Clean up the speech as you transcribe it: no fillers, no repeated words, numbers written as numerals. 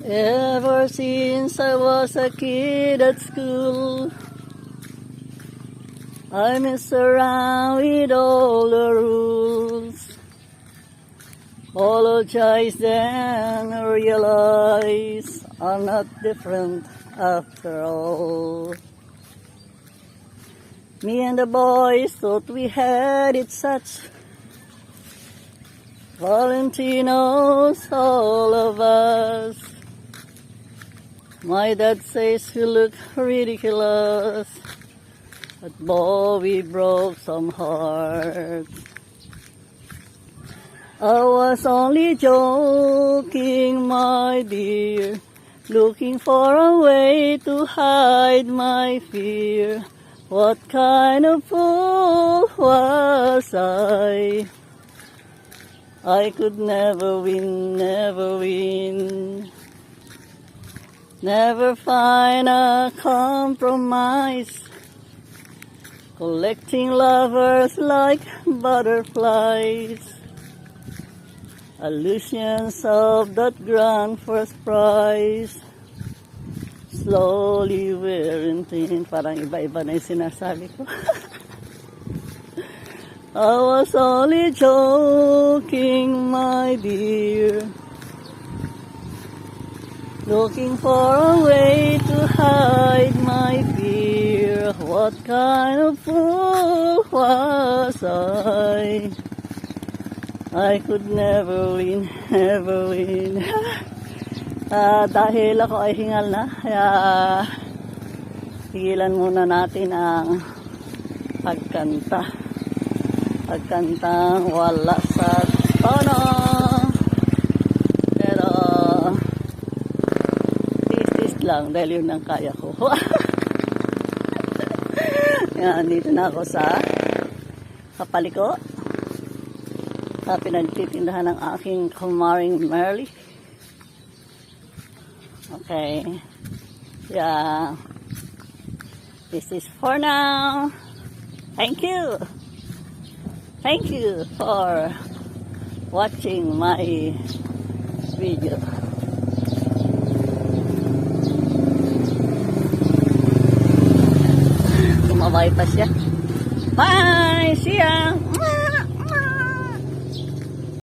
Ever since I was a kid at school, I mess around with all the rules. Apologize then, realize I'm not different after all. Me and the boys thought we had it such. Valentinos, all of us. My dad says we look ridiculous, but boy, we broke some hearts. I was only joking, my dear, looking for a way to hide my fear. What kind of fool was I? I could never win, never win. Never find a compromise. Collecting lovers like butterflies. Illusions of that grand first prize. Slowly wearing thin. Parang iba-iba na yung sinasabi ko. I was only joking, my dear. Looking for a way to hide my fear. What kind of fool was I? I could never win, never win. Dahil ako ay hingal na, kaya tigilan muna natin ang pagkanta. Pagkantang wala sa tono. Pero tis lang dahil yun ang kaya ko. Yan, dito na ako sa kapaliko. Sa pinagtitindahan ng aking kumaring Merly. Okay. Yeah. This is for now. Thank you. Thank you for watching my video. Kumabay pa siya. Bye! See ya!